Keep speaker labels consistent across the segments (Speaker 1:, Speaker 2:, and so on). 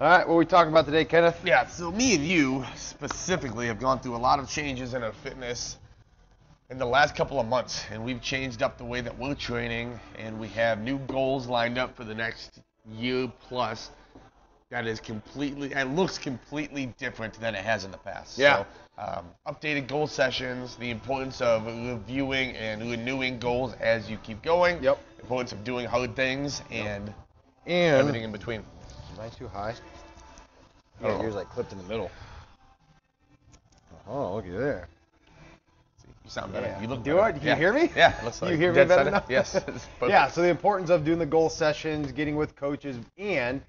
Speaker 1: All right, what are we talking about today, Kenneth?
Speaker 2: Yeah, so me and you specifically have gone through a lot of changes in our fitness in the last couple of months, and we've changed up the way that we're training, and we have new goals lined up for the next year plus that is completely, and looks completely different than it has in the past.
Speaker 1: Yeah.
Speaker 2: So, updated goal sessions, the importance of reviewing and renewing goals as you keep going,
Speaker 1: Yep.
Speaker 2: the importance of doing hard things,
Speaker 1: and
Speaker 2: everything in between.
Speaker 1: Am I too high?
Speaker 2: Oh.
Speaker 1: Yeah, yours like clipped in the middle. Oh, look at there.
Speaker 2: You sound better.
Speaker 1: Yeah.
Speaker 2: You look
Speaker 1: Do
Speaker 2: better.
Speaker 1: it? Can you hear me?
Speaker 2: Yeah, it looks like
Speaker 1: you hear me
Speaker 2: dead
Speaker 1: better
Speaker 2: center.
Speaker 1: now?
Speaker 2: Yes. It's perfect.
Speaker 1: Yeah, so the importance of doing the goal sessions, getting with coaches, and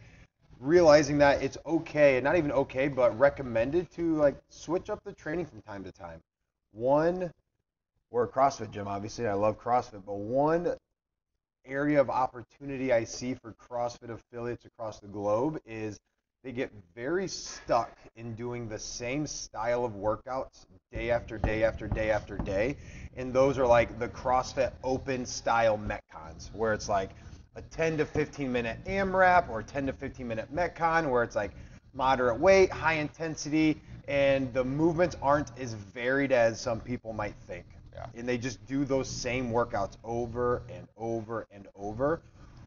Speaker 1: realizing that it's okay, and not even okay, but recommended to like switch up the training from time to time. We're a CrossFit gym, obviously. I love CrossFit, but one area of opportunity I see for CrossFit affiliates across the globe is they get very stuck in doing the same style of workouts day after day after day after day. And those are like the CrossFit open style Metcons, where it's like a 10 to 15 minute AMRAP or 10 to 15 minute Metcon, where it's like moderate weight, high intensity, and the movements aren't as varied as some people might think.
Speaker 2: Yeah.
Speaker 1: And they just do those same workouts over and over and over.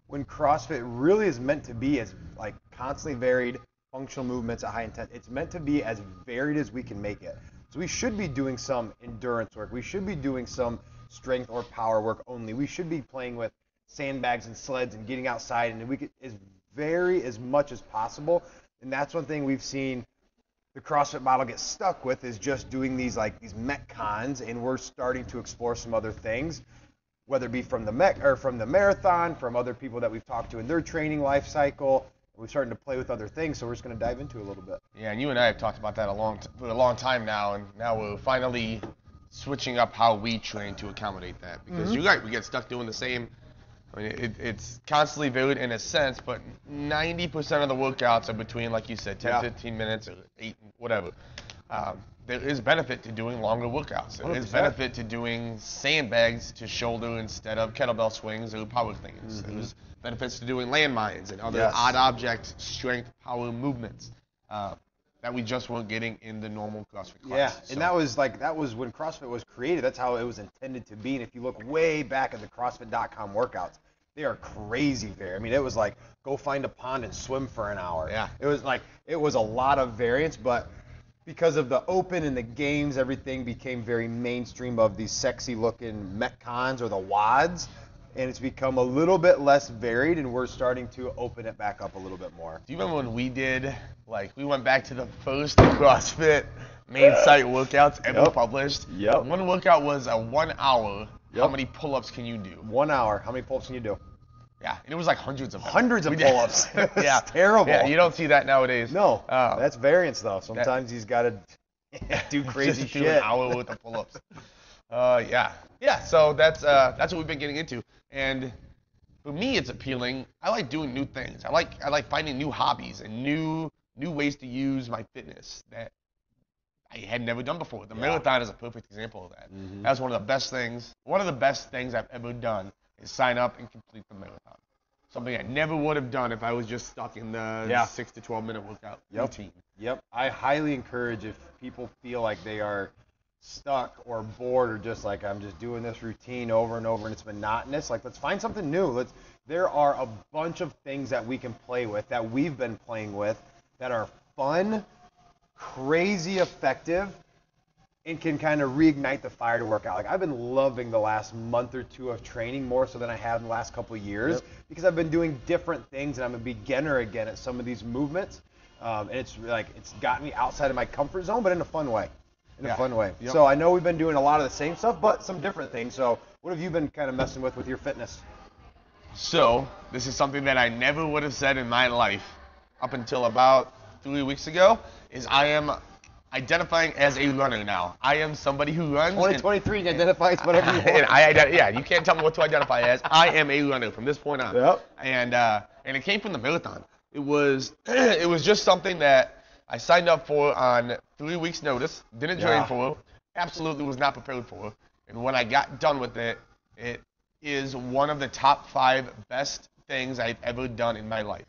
Speaker 1: When CrossFit really is meant to be as like constantly varied functional movements at high intent, it's meant to be as varied as we can make it. So we should be doing some endurance work. We should be doing some strength or power work only. We should be playing with sandbags and sleds and getting outside, and we could vary as much as possible. And that's one thing we've seen the CrossFit model get stuck with, is just doing these Metcons, and we're starting to explore some other things, whether it be from the marathon, from other people that we've talked to in their training life cycle. We're starting to play with other things, so we're just going to dive into it a little bit.
Speaker 2: Yeah, and you and I have talked about that for a long time now, and now we're finally switching up how we train to accommodate that. Because you're right, we get stuck doing the same. I mean, it's constantly varied in a sense, but 90% of the workouts are between, like you said, 10, 15 minutes, or 8, whatever. There is benefit to doing longer workouts. There is
Speaker 1: 100%.
Speaker 2: benefit to doing sandbags to shoulder instead of kettlebell swings or power cleans. There's benefits to doing landmines and other odd object strength power movements that we just weren't getting in the normal CrossFit class.
Speaker 1: Yeah,
Speaker 2: So,
Speaker 1: and that was when CrossFit was created. That's how it was intended to be. And if you look way back at the CrossFit.com workouts, they are crazy varied. I mean, it was like, go find a pond and swim for an hour.
Speaker 2: Yeah.
Speaker 1: It was a lot of variance, but because of the open and the games, everything became very mainstream of these sexy looking Metcons or the WODs, and it's become a little bit less varied, and we're starting to open it back up a little bit more.
Speaker 2: Do you remember when we went back to the first CrossFit main site workouts ever published?
Speaker 1: Yep.
Speaker 2: One workout was a 1 hour.
Speaker 1: Yep.
Speaker 2: How many pull-ups can you do?
Speaker 1: 1 hour. How many pull-ups can you do?
Speaker 2: Yeah, and it was like hundreds of them.
Speaker 1: Hundreds of
Speaker 2: We did.
Speaker 1: pull-ups.
Speaker 2: Yeah.
Speaker 1: It's terrible.
Speaker 2: Yeah, you don't see that nowadays.
Speaker 1: No, that's variance though. Sometimes he's got to do crazy
Speaker 2: just
Speaker 1: shit.
Speaker 2: do an hour worth of pull-ups. Yeah. So that's what we've been getting into, and for me, it's appealing. I like doing new things. I like finding new hobbies and new ways to use my fitness that I had never done before. The marathon is a perfect example of that. That was one of the best things. One of the best things I've ever done is sign up and complete the marathon. Something I never would have done if I was just stuck in the 6 to 12 minute workout routine.
Speaker 1: Yep. I highly encourage, if people feel like they are stuck or bored or just like, I'm just doing this routine over and over and it's monotonous, like, let's find something new. There are a bunch of things that we can play with, that we've been playing with, that are fun, crazy effective, and can kind of reignite the fire to work out. Like, I've been loving the last month or two of training more so than I have in the last couple of years, because I've been doing different things and I'm a beginner again at some of these movements. And it's got me outside of my comfort zone, but in a fun way.
Speaker 2: Yep.
Speaker 1: So I know we've been doing a lot of the same stuff, but some different things. So what have you been kind of messing with your fitness?
Speaker 2: So this is something that I never would have said in my life up until about 3 weeks ago, is I am identifying as a runner now. I am somebody who runs.
Speaker 1: 2023 identifies whatever you want.
Speaker 2: And you can't tell me what to identify as. I am a runner from this point on.
Speaker 1: Yep.
Speaker 2: And it came from the marathon. It was just something that I signed up for on 3 weeks' notice. Didn't train for. Absolutely was not prepared for. And when I got done with it, it is one of the top 5 best things I've ever done in my life.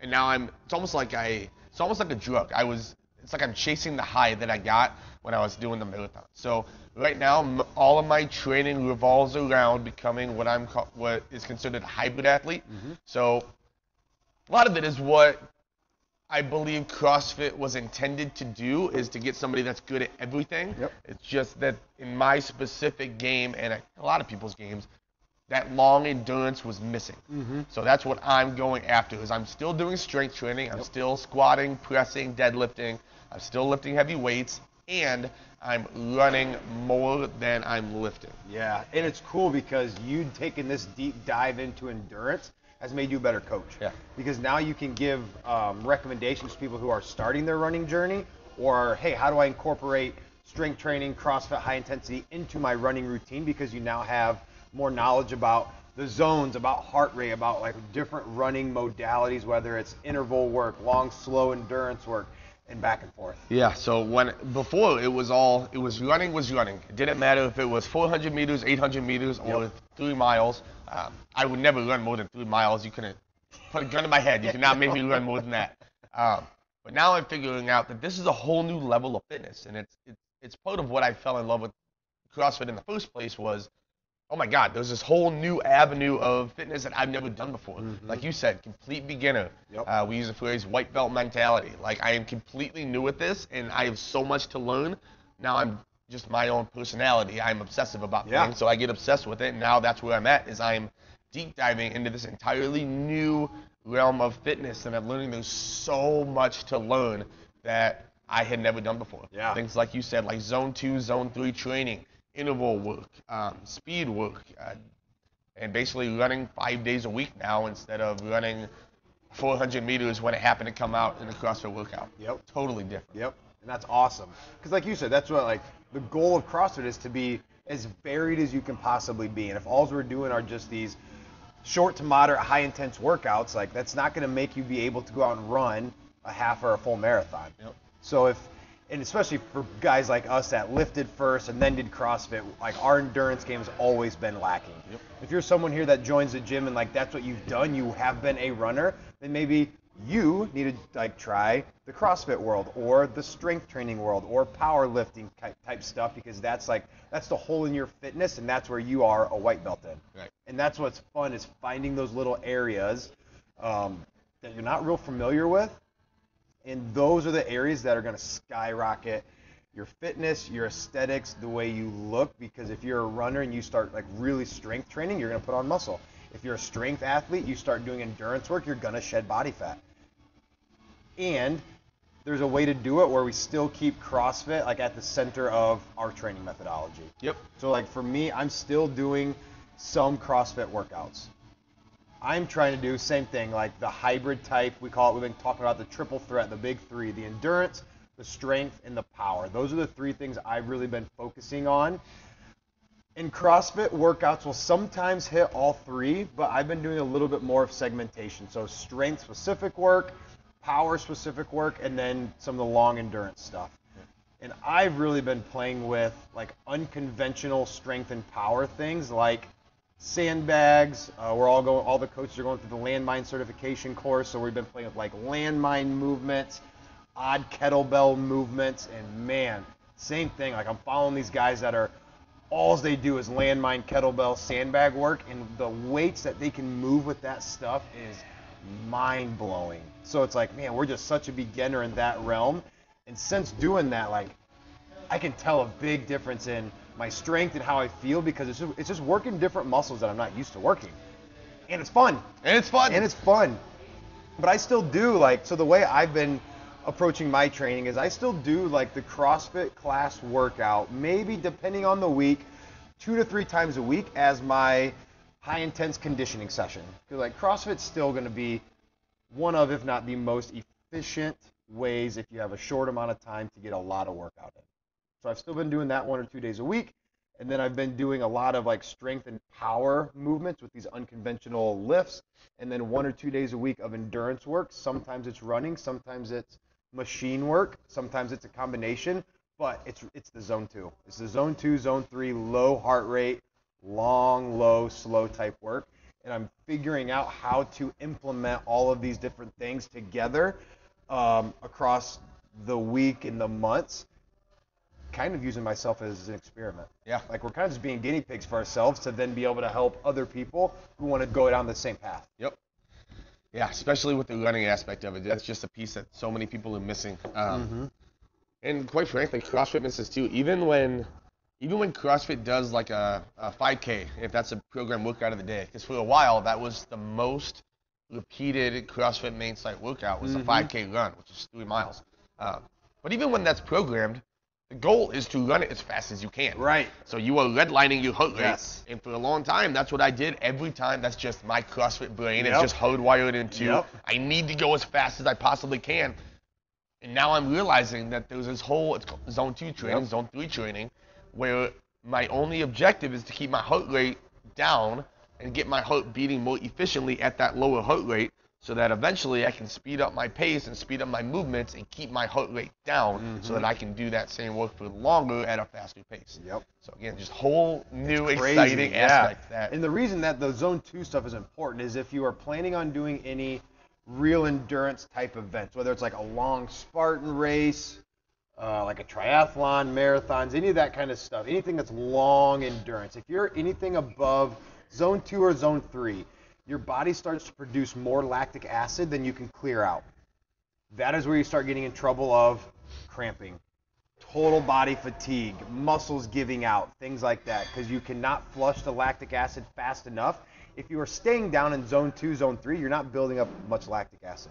Speaker 2: And now it's almost like I it's almost like a drug. It's like I'm chasing the high that I got when I was doing the marathon. So right now, all of my training revolves around becoming what is considered a hybrid athlete. So a lot of it is what I believe CrossFit was intended to do, is to get somebody that's good at everything.
Speaker 1: Yep.
Speaker 2: It's just that in my specific game and a lot of people's games, that long endurance was missing. So that's what I'm going after. Is I'm still doing strength training. I'm still squatting, pressing, deadlifting. I'm still lifting heavy weights, and I'm running more than I'm lifting.
Speaker 1: Yeah, and it's cool because you taking this deep dive into endurance has made you a better coach.
Speaker 2: Yeah.
Speaker 1: Because now you can give recommendations to people who are starting their running journey, or hey, how do I incorporate strength training, CrossFit, high intensity into my running routine? Because you now have more knowledge about the zones, about heart rate, about like different running modalities, whether it's interval work, long, slow endurance work, and back and forth.
Speaker 2: Yeah, so before it was running was running. It didn't matter if it was 400 meters, 800 meters, or 3 miles. I would never run more than 3 miles. You couldn't put a gun in my head. You cannot make me run more than that. But now I'm figuring out that this is a whole new level of fitness, and it's part of what I fell in love with CrossFit in the first place was, oh my God, there's this whole new avenue of fitness that I've never done before. Like you said, complete beginner.
Speaker 1: Yep.
Speaker 2: We use the phrase white belt mentality. Like I am completely new at this, and I have so much to learn. Now I'm just my own personality. I'm obsessive about things, so I get obsessed with it. And now that's where I'm at, is I'm deep diving into this entirely new realm of fitness, and I'm learning there's so much to learn that I had never done before.
Speaker 1: Yeah.
Speaker 2: Things like you said, like zone 2, zone 3 training, interval work, speed work, and basically running 5 days a week now instead of running 400 meters when it happened to come out in a CrossFit workout.
Speaker 1: Yep.
Speaker 2: Totally different.
Speaker 1: Yep. And that's awesome. Because like you said, that's what like the goal of CrossFit is, to be as varied as you can possibly be. And if all we're doing are just these short to moderate high intense workouts, like that's not going to make you be able to go out and run a half or a full marathon.
Speaker 2: Yep.
Speaker 1: So and especially for guys like us that lifted first and then did CrossFit, like our endurance game has always been lacking.
Speaker 2: Yep.
Speaker 1: If you're someone here that joins the gym and like that's what you've done, you have been a runner, then maybe you need to like try the CrossFit world or the strength training world or powerlifting type stuff, because that's the hole in your fitness, and that's where you are a white belt in.
Speaker 2: Right.
Speaker 1: And that's what's fun, is finding those little areas that you're not real familiar with. And those are the areas that are going to skyrocket your fitness, your aesthetics, the way you look. Because if you're a runner and you start like really strength training, you're going to put on muscle. If you're a strength athlete, you start doing endurance work, you're going to shed body fat. And there's a way to do it where we still keep CrossFit like at the center of our training methodology.
Speaker 2: Yep.
Speaker 1: So like for me, I'm still doing some CrossFit workouts. I'm trying to do same thing, like the hybrid type, we call it. We've been talking about the triple threat, the big three: the endurance, the strength, and the power. Those are the three things I've really been focusing on. And CrossFit workouts will sometimes hit all three, but I've been doing a little bit more of segmentation. So strength specific work, power specific work, and then some of the long endurance stuff. And I've really been playing with like unconventional strength and power things like sandbags. All the coaches are going through the landmine certification course, so we've been playing with like landmine movements, odd kettlebell movements, and man, same thing. Like I'm following these guys that are, all they do is landmine, kettlebell, sandbag work, and the weights that they can move with that stuff is mind-blowing. So it's like, man, we're just such a beginner in that realm. And since doing that, like, I can tell a big difference in my strength and how I feel, because it's just working different muscles that I'm not used to working. And it's fun.
Speaker 2: And it's fun.
Speaker 1: But I still do, like, so the way I've been approaching my training is I still do, like, the CrossFit class workout, maybe depending on the week, 2 to 3 times a week as my high-intense conditioning session. Because, like, CrossFit's still going to be one of, if not the most efficient ways, if you have a short amount of time, to get a lot of workout in. So I've still been doing that 1 or 2 days a week. And then I've been doing a lot of like strength and power movements with these unconventional lifts. And then 1 or 2 days a week of endurance work. Sometimes it's running, sometimes it's machine work, sometimes it's a combination, but it's the zone 2. It's the zone 2, zone 3, low heart rate, long, low, slow type work. And I'm figuring out how to implement all of these different things together across the week and the months, kind of using myself as an experiment.
Speaker 2: Yeah.
Speaker 1: Like we're kind of just being guinea pigs for ourselves to then be able to help other people who want to go down the same path.
Speaker 2: Yep. Yeah, especially with the running aspect of it. That's just a piece that so many people are missing. And quite frankly, CrossFit fitness too. Even when CrossFit does like a 5K, if that's a program workout of the day, because for a while that was the most repeated CrossFit main site workout was a 5K run, which is 3 miles. But even when that's programmed, the goal is to run it as fast as you can.
Speaker 1: Right.
Speaker 2: So you are redlining your heart rate.
Speaker 1: Yes.
Speaker 2: And for a long time, that's what I did every time. That's just my CrossFit brain. It's just hardwired into, I need to go as fast as I possibly can. And now I'm realizing that there's this whole, it's called zone 2 training, zone 3 training, where my only objective is to keep my heart rate down and get my heart beating more efficiently at that lower heart rate, so that eventually I can speed up my pace and speed up my movements and keep my heart rate down so that I can do that same work for longer at a faster pace.
Speaker 1: Yep.
Speaker 2: So again, just whole new exciting aspect. That.
Speaker 1: And the reason that the zone 2 stuff is important is if you are planning on doing any real endurance type events, whether it's like a long Spartan race, like a triathlon, marathons, any of that kind of stuff, anything that's long endurance. If you're anything above zone 2 or zone 3, your body starts to produce more lactic acid than you can clear out. That is where you start getting in trouble of cramping, total body fatigue, muscles giving out, things like that, because you cannot flush the lactic acid fast enough. If you are staying down in zone 2, zone 3, you're not building up much lactic acid.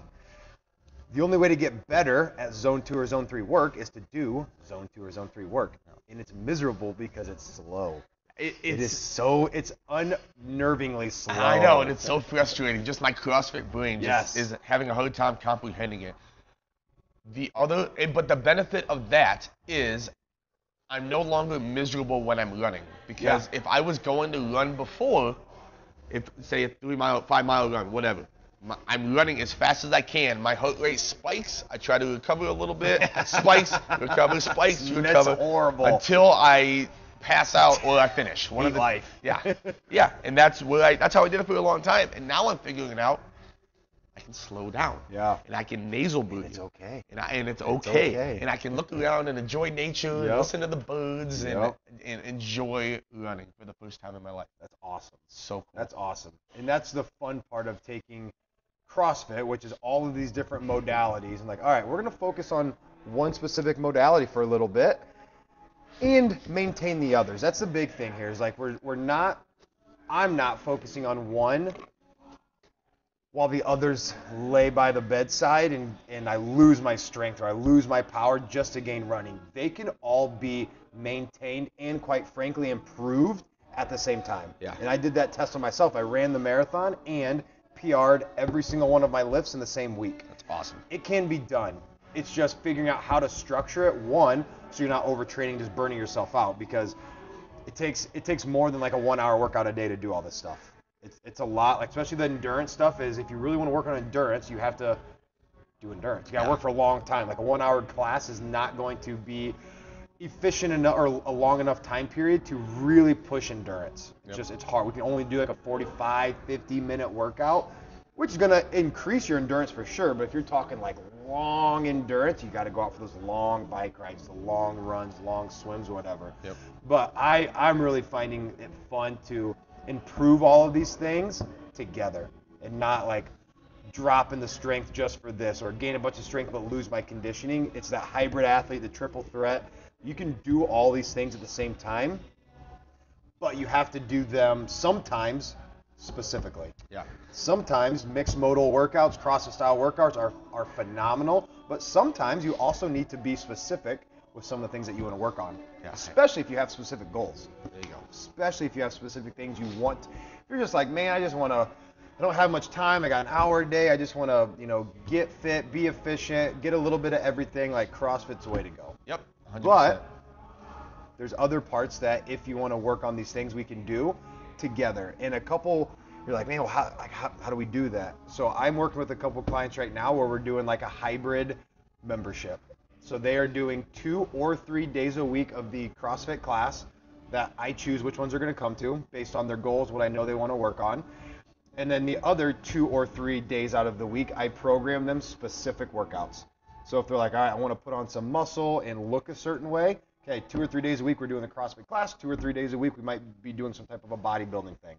Speaker 1: The only way to get better at zone 2 or zone 3 work is to do zone 2 or zone 3 work. And it's miserable because it's slow. It's unnervingly slow.
Speaker 2: I know, and it's so frustrating. Just my CrossFit brain just is having a hard time comprehending it. But the benefit of that is I'm no longer miserable when I'm running. Because if I was going to run before, say a 5 mile run, whatever, I'm running as fast as I can. My heart rate spikes. I try to recover a little bit. Spikes, recover, spikes, recover.
Speaker 1: That's horrible.
Speaker 2: Until I pass out or I finish.
Speaker 1: Life.
Speaker 2: Yeah. And that's how I did it for a long time. And now I'm figuring out I can slow down.
Speaker 1: Yeah.
Speaker 2: And I can nasal breathe.
Speaker 1: It's okay.
Speaker 2: And it's okay. And I can look around and enjoy nature, and listen to the birds, and enjoy running for the first time in my life.
Speaker 1: That's awesome.
Speaker 2: So cool.
Speaker 1: That's awesome. And that's the fun part of taking CrossFit, which is all of these different modalities, and like, all right, we're going to focus on one specific modality for a little bit and maintain the others. That's the big thing here, is like I'm not focusing on one while the others lay by the bedside and I lose my strength or I lose my power just to gain running. They can all be maintained and, quite frankly, improved at the same time.
Speaker 2: Yeah.
Speaker 1: And I did that test on myself. I ran the marathon and PR'd every single one of my lifts in the same week.
Speaker 2: That's awesome.
Speaker 1: It can be done. It's just figuring out how to structure it, one, so you're not overtraining, just burning yourself out, because it takes more than like a 1 hour workout a day to do all this stuff. It's a lot, like especially the endurance stuff. Is if you really want to work on endurance, you have to do endurance. You got to work for a long time. Like a 1 hour class is not going to be efficient enough or a long enough time period to really push endurance. It's hard. We can only do like a 45, 50-minute workout, which is going to increase your endurance for sure. But if you're talking like long endurance, you got to go out for those long bike rides, the long runs, long swims, whatever.
Speaker 2: Yep.
Speaker 1: But I'm really finding it fun to improve all of these things together and not like drop in the strength just for this or gain a bunch of strength but lose my conditioning. It's that hybrid athlete, the triple threat. You can do all these things at the same time, but you have to do them sometimes specifically.
Speaker 2: Yeah.
Speaker 1: Sometimes mixed modal workouts, CrossFit style workouts are phenomenal, but sometimes you also need to be specific with some of the things that you want to work on, especially if you have specific goals.
Speaker 2: There you go.
Speaker 1: Especially if you have specific things you want. If you're just like, man, I don't have much time. I got an hour a day. I just want to, get fit, be efficient, get a little bit of everything. Like CrossFit's the way to go.
Speaker 2: Yep. 100%.
Speaker 1: But there's other parts that if you want to work on these things, we can do together. And a couple, you're like, man, well, how do we do that? So I'm working with a couple clients right now where we're doing like a hybrid membership. So they are doing 2 or 3 days a week of the CrossFit class that I choose which ones they're going to come to based on their goals, what I know they want to work on. And then the other 2 or 3 days out of the week, I program them specific workouts. So if they're like, all right, I want to put on some muscle and look a certain way, okay, 2 or 3 days a week we're doing the CrossFit class. 2 or 3 days a week we might be doing some type of a bodybuilding thing.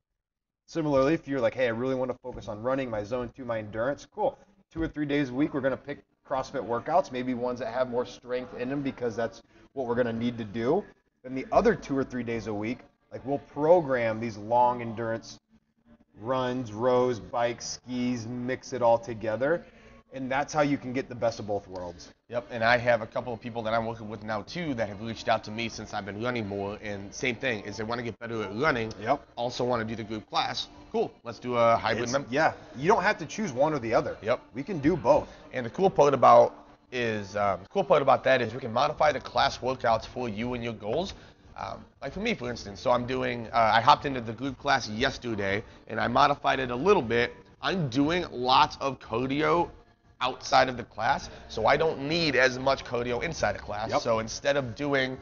Speaker 1: Similarly, if you're like, hey, I really want to focus on running, my zone 2, my endurance, cool. 2 or 3 days a week we're going to pick CrossFit workouts, maybe ones that have more strength in them because that's what we're going to need to do. Then the other 2 or 3 days a week, like we'll program these long endurance runs, rows, bikes, skis, mix it all together. And that's how you can get the best of both worlds.
Speaker 2: Yep, and I have a couple of people that I'm working with now too that have reached out to me since I've been running more. And same thing is they want to get better at running.
Speaker 1: Yep.
Speaker 2: Also want to do the group class. Cool. Let's do a hybrid.
Speaker 1: Yeah. You don't have to choose one or the other.
Speaker 2: Yep.
Speaker 1: We can do both.
Speaker 2: And the cool part about that is we can modify the class workouts for you and your goals. Like for me, for instance, so I'm doing, I hopped into the group class yesterday and I modified it a little bit. I'm doing lots of cardio outside of the class, so I don't need as much cardio inside the class.
Speaker 1: Yep.
Speaker 2: So instead of doing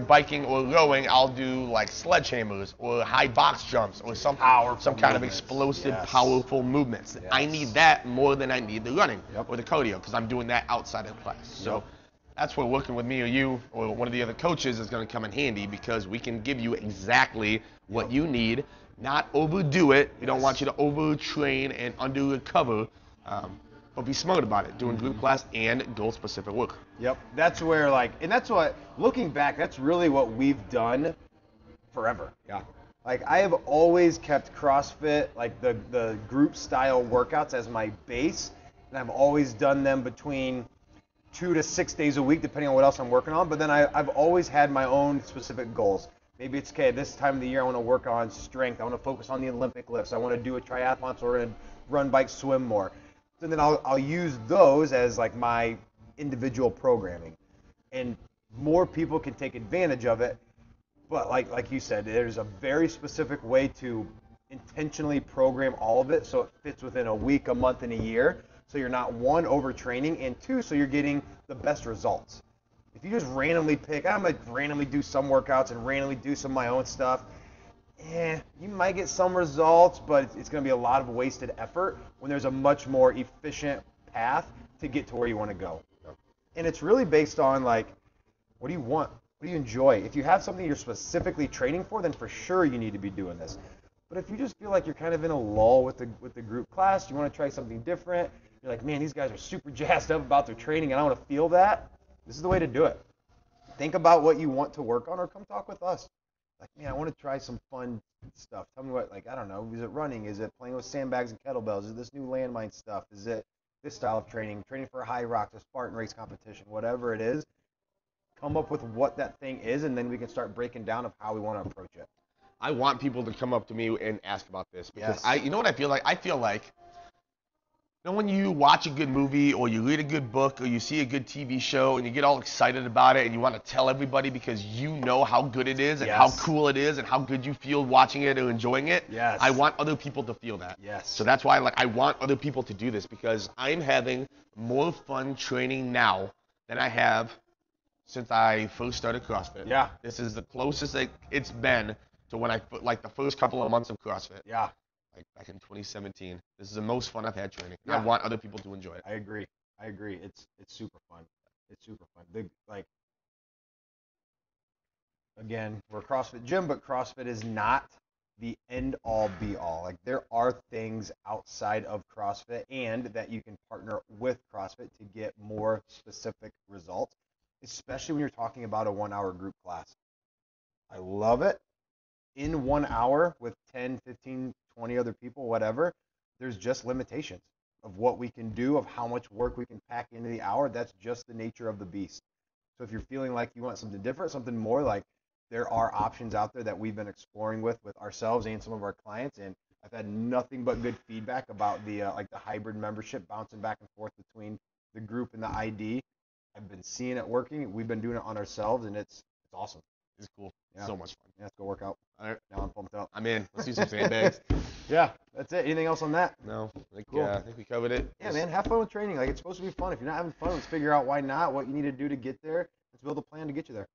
Speaker 2: biking or rowing, I'll do like sledgehammers or high box jumps or some kind of explosive, powerful movements.
Speaker 1: Yes.
Speaker 2: I need that more than I need the running
Speaker 1: Yep.
Speaker 2: or the cardio because I'm doing that outside of the class. So that's where working with me or you or one of the other coaches is going to come in handy because we can give you exactly what you need, not overdo it. We don't want you to overtrain and under-recover, but be smart about it, doing group class and goal-specific work.
Speaker 1: Yep. That's where, and that's what, looking back, that's really what we've done forever.
Speaker 2: Yeah.
Speaker 1: Like, I have always kept CrossFit, like the group-style workouts as my base, and I've always done them between 2 to 6 days a week, depending on what else I'm working on. But then I've always had my own specific goals. Maybe it's, okay, this time of the year I want to work on strength. I want to focus on the Olympic lifts. I want to do a triathlon, so we're going to run, bike, swim more. So then I'll use those as like my individual programming. And more people can take advantage of it. But like you said, there's a very specific way to intentionally program all of it so it fits within a week, a month, and a year. So you're not, one, overtraining, and two, so you're getting the best results. If you just randomly pick, I'm going to randomly do some workouts and randomly do some of my own stuff, you might get some results, but it's going to be a lot of wasted effort when there's a much more efficient path to get to where you want to go. And it's really based on, like, what do you want? What do you enjoy? If you have something you're specifically training for, then for sure you need to be doing this. But if you just feel like you're kind of in a lull with the group class, you want to try something different, you're like, man, these guys are super jazzed up about their training and I want to feel that, this is the way to do it. Think about what you want to work on or come talk with us. Like, man, I want to try some fun stuff. Tell me what, like, I don't know, is it running? Is it playing with sandbags and kettlebells? Is it this new landmine stuff? Is it this style of training for a high rocks, a Spartan race competition, whatever it is? Come up with what that thing is, and then we can start breaking down of how we want to approach it.
Speaker 2: I want people to come up to me and ask about this because
Speaker 1: Yes.
Speaker 2: you know what I feel like? I feel like, you know, when you watch a good movie or you read a good book or you see a good TV show and you get all excited about it and you want to tell everybody because you know how good it is and how cool it is and how good you feel watching it or enjoying it.
Speaker 1: Yes.
Speaker 2: I want other people to feel that.
Speaker 1: Yes.
Speaker 2: So that's why I want other people to do this because I'm having more fun training now than I have since I first started CrossFit.
Speaker 1: Yeah.
Speaker 2: This is the closest it's been to when the first couple of months of CrossFit.
Speaker 1: Yeah.
Speaker 2: Like back in 2017. This is the most fun I've had training.
Speaker 1: Yeah.
Speaker 2: I want other people to enjoy it.
Speaker 1: I agree. It's super fun. It's super fun. Again, we're a CrossFit gym, but CrossFit is not the end all be all. Like, there are things outside of CrossFit and that you can partner with CrossFit to get more specific results, especially when you're talking about a 1 hour group class. I love it. In 1 hour with 10, 15, 20 other people, whatever, there's just limitations of what we can do, of how much work we can pack into the hour. That's just the nature of the beast. So if you're feeling like you want something different, something more, like, there are options out there that we've been exploring with ourselves and some of our clients, and I've had nothing but good feedback about the hybrid membership, bouncing back and forth between the group and the ID. I've been seeing it working. We've been doing it on ourselves, and it's awesome.
Speaker 2: It's cool.
Speaker 1: Yeah.
Speaker 2: So much fun.
Speaker 1: Yeah, let's go work out.
Speaker 2: All right.
Speaker 1: Now I'm pumped up.
Speaker 2: I'm in. Let's do some sandbags.
Speaker 1: Yeah, that's it. Anything else on that?
Speaker 2: No. I
Speaker 1: Cool.
Speaker 2: think we covered it.
Speaker 1: Yeah, man, have fun with training. Like, it's supposed to be fun. If you're not having fun, let's figure out why not, what you need to do to get there. Let's build a plan to get you there.